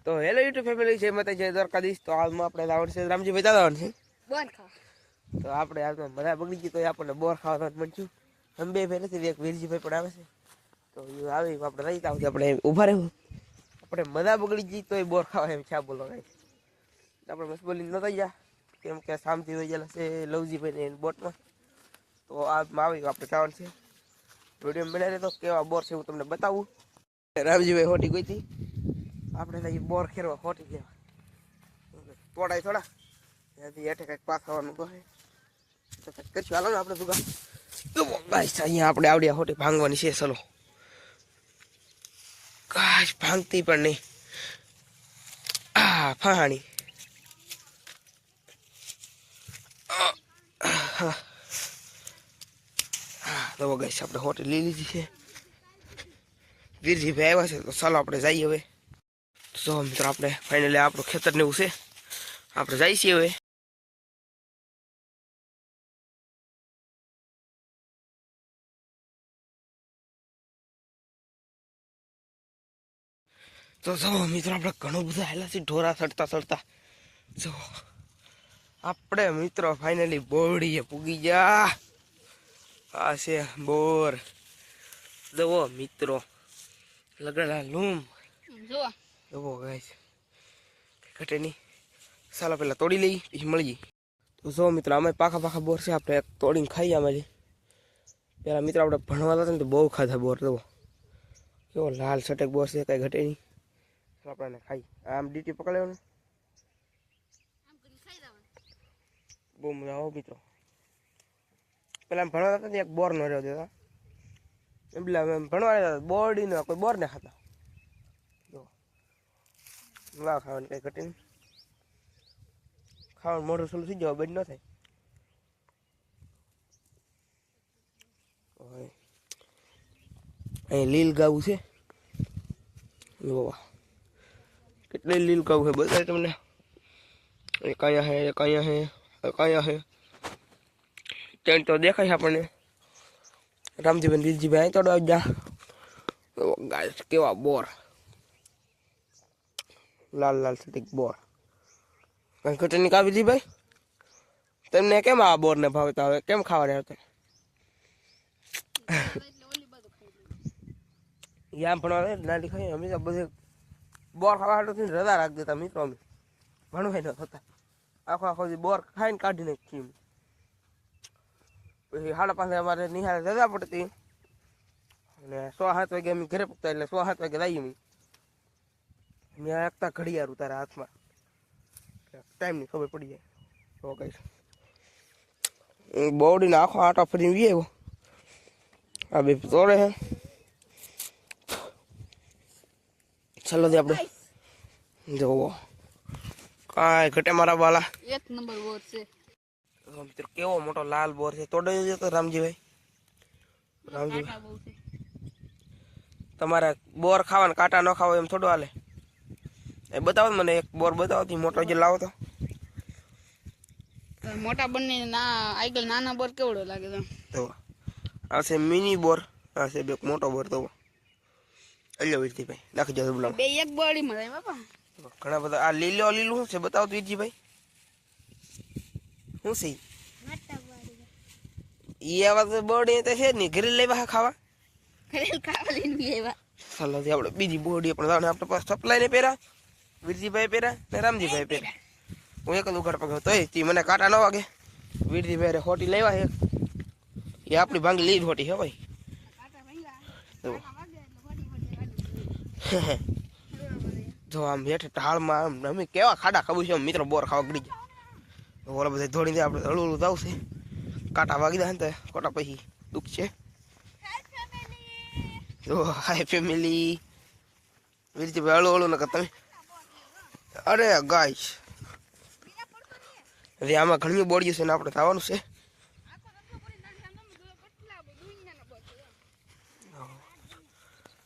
તો hello YouTube family છે મતે જય દ્વારકાધીશ. તો હાલમાં આપણે લાવણ છે રામજીભાઈ દાદાવાનું છે બોર ખાવા. તો આપણે હાલમાં મજા બગડી ગઈ તો આપણને બોર ખાવાનું મન છું. અમે બે ભાઈ નથી, એક વીરજીભાઈ પણ આવે છે. તો એ આવી આપણે રહી આવું આપણે ઊભા રહેવું. આપણે મજા બગડી ગઈ તો એ બોર ખાવા એમ છે બોલો કાંઈ. આપણે બસ બોલી નતા ગયા કેમ કે શાંતિ થઈ ગયેલા છે લવજીભાઈ ને બોટમાં. તો આમાં આવી આપણે જવાનું છે. વિડીયો બનાવી તો કેવા બોર છે હું તમને બતાવું. રામજીભાઈ હોટી ગઈ હતી, આપણે તો બોર ખેરવા ખોટી ગયા તોડાય થોડા ત્યાંથી હેઠે કંઈક પાથવાનું કહે તો કંઈક કરશું. હાલો ને આપણે દુકાન અહીંયા આપણે આવડ્યા ખોટી ભાંગવાની છે. ચલો કાશ ભાંગતી પણ નહીં. ફહાણી તો ગાઈસ આપણે હોટેલ લઈ લીધી છે. વીરજીભાઈ આવ્યા છે તો ચાલો આપણે જઈએ હવે. તો મિત્રો આપણે ફાઇનલી આપણું ખેતર ને એવું છે, આપણે જઈએ છીએ હવે. તો જો મિત્રો આપણે ઘણું બધું હેલા છે ઢોરા સડતા સડતા. જો આપણે મિત્રો ફાઇનલી બોરડીએ પૂગી ગયા. આ છે બોર. જુઓ મિત્રો લગડા લૂમ જુઓ ગાઈસ ઘટે નહીં. ચાલો પેલા તોડી લઈ પછી મળીએ. તો જો મિત્રો અમે પાખા પાખા બોર છે, આપણે તોડીને ખાઈએ. આમાંથી પેલા મિત્રો આપણે ભણવા હતા ને તો બહુ ખાધા બોર. જુઓ કેવો લાલ સટેક બોર છે, કઈ ઘટે નહીં. આપણે ખાઈ આમ ડીટી પકડાયો ને બહુ મજા આવો મિત્રો. પેલા આમ ભણવા હતા એક બોર નો રહ્યો દેતા એટલે ભણવા બોરડી નો કોઈ બોર ને ખાતા. વાહ ખાવાનું કઈ ઘટે નહીં. ખાવાનું મોઢું સલું થઈ જવા બંધ ન થાય. અહીં લીલ ગાવું છે. કેટલી લીલ ગાવું છે બતાવે તમને. એક અહીંયા હે, એક અહીંયા હે, એક અહીંયા હે. ત્યાં તો દેખાય છે આપણને. રામજીભાઈ વીરજીભાઈ અહીં તોડવા જા. ગાઈસ કેવા બોર, લાલ લાલ સટીક બોર. કઈ ઘટની કાવી દી ભાઈ. તમને કેમ આ બોર ને ભાવતા હવે કેમ ખાવા રહ્યા હતા? યામ ભણવા નાની ખાઈ અમે તો બધે બોર ખાવા હાટો રજા રાખી દેતા મિત્રો. અમે ભણવાય ન થતા આખો આખો બોર ખાઈને કાઢી નાખી. પછી 5:30 અમારે નિહાળે રજા પડતી અને 6-7 વાગે અમે ઘરે પૂગતા એટલે 6-7 વાગે લાવીએ અમે. ત્યાં એકતા ઘડિયાળ તારા હાથમાં ટાઈમની ખબર પડી જાય. તો કઈ બોડીને આખો આટો ફરીને વી આવ્યો. આ બે તોડે છે. ચાલો દે આપણે જોવો કાંઈ ઘટે મારા બાલા. એક નંબર બોર છે મિત્રો. કેવો મોટો લાલ બોર છે. તોડાઈ જતો રામજીભાઈ. રામજીભાઈ તમારે બોર ખાવાના કાંટા ન ખાવા એમ થોડું હાલે. એ બતાવો મને એક બોર બતાવો મોટો જે લાવો તો. મોટા બંને ના આગળ નાના બોર કેવડો લાગે તો આ છે મિની બોર, આ છે બે મોટો બોર. તો અલ્યો વીરજીભાઈ નાખી જતો બોલા બે એક બોડી માં થાય બાપા. ઘણા બધા. આ લીલો લીલું શું છે બતાવો વીરજીભાઈ. શું છે ઈ આવા બોડી તો છે જ નહીં. ઘરે લેવા ખાવા ખાવા લઈને બી આવ્યા. ચાલો આપણે બીજી બોડી પણ આપણે પાસે સપ્લાય ને પહેરા. વીરજીભાઈ પહેરા ને રામજીભાઈ પહેરા. હું એક જ ઉઘાડ પગ તો એ મને કાંટા ન વાગે. વીરજીભાઈ હોટી લેવા છે એ આપણી ભાંગી લીધ હોટી હે ભાઈ. જો આમ હેઠે ઢાળમાં આમ અમે કેવા ખાડા ખાવું છે મિત્રો. બોર ખાવા ગળી જાય ઓલા બધા ધોડી દે. આપણે હળવું હળવું જાવ છે. કાંટા વાગી દે ને તો ખોટા પછી દુઃખ છે. તો હાય ફેમિલી. વીરજીભાઈ હળવું હળવું નકર તમે. અરે ગાઈસ હવે આમાં ઘણી બોડીઓ છે ને આપણે થવાનું છે.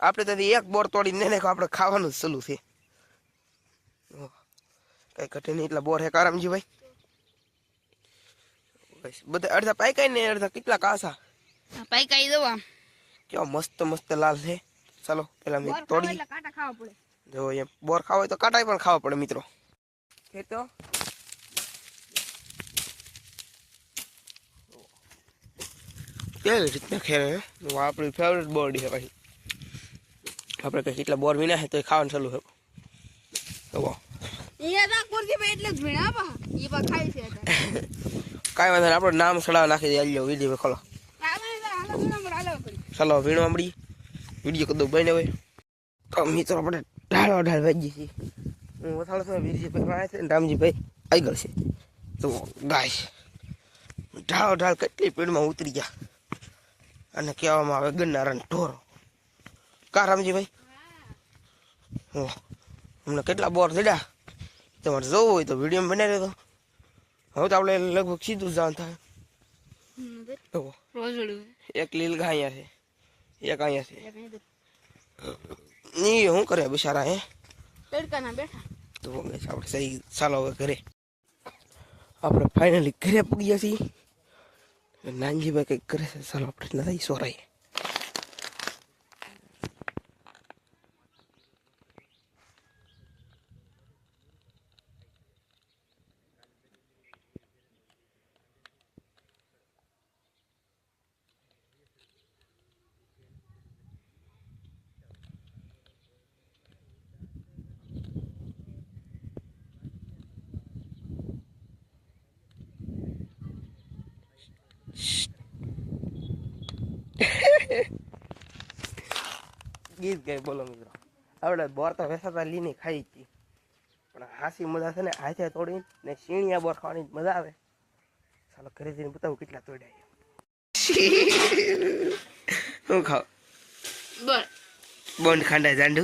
આપણે ત્યાંથી એક બોર તોડીને નાખો. આપણે ખાવાનું જ સલું છે. કઈ ઘટે નહીં એટલા બોર હે કારામજીભાઈ. બધા અડધા પાઈકાઈ ને અડધા કેટલા કાસા પાઈકાઈ દવા કેવા મસ્ત મસ્ત લાલ છે. ચાલો પેલા મેં તોડી જો એમ બોર ખાવા હોય તો કાંટાઈ પણ ખાવા પડે મિત્રો. કે તો કેવી રીતના ખેરે આપણી ફેવરેટ બોર્ડ છે પછી આપણે કંઈ કેટલા બોર વિના છે તો એ ખાવાનું ચાલુ છે. તો એ ના કોરથી ભાઈ એટલે જ ભીણા બા એ બા ખાઈ છે કાંઈ વાંધો નહીં આપણું નામ સડાવ નાખી દે આલ્યો વિડીયો ખોલો ચાલો વીણો આંબડી વિડીયો કદો બને હોય તો મિત્રો આપણે ઢાળો ઢાળ વાગી છીએ. હું વથાળો સમય વીરજીભાઈ આવે છે ને રામજીભાઈ આગળ છે. તો ગાય ઢાળો ઢાળ કેટલી પેડમાં ઉતરી ગયા અને કહેવામાં આવે ગન્નારા ઢોરો કા રામજીભાઈ. હો અમને કેટલા બોર ચડ્યા તમારે જોવું હોય તો વિડીયો બનાવી દો. હવે તો આપણે લગભગ સીધું જવાનું થાય. એક લીલ ગા અહીંયા છે એક અહીંયા છે ની શું કરે બિચારા હે તડકાના બેઠા તો આપણે સહી ચાલો હવે ઘરે. આપણે ફાઇનલી ઘરે પૂગી ગયા છીએ. નાનજીભાઈ કંઈક કરે છે ચાલો આપણે નથી સોરાઈએ. ગીત ગાય બોલો મિત્રો. આપણે બોર તો વેસાતા લીને ખાઈ છીએ પણ હાસી મજા છે ને હાથે તોડીને ને શીણિયા બોર ખાવાની મજા આવે. ચાલો ઘરે જઈને બતાવું કેટલા તોડ્યા. શું ખાવ બર બોન્ડ ખાંડા જાંડુ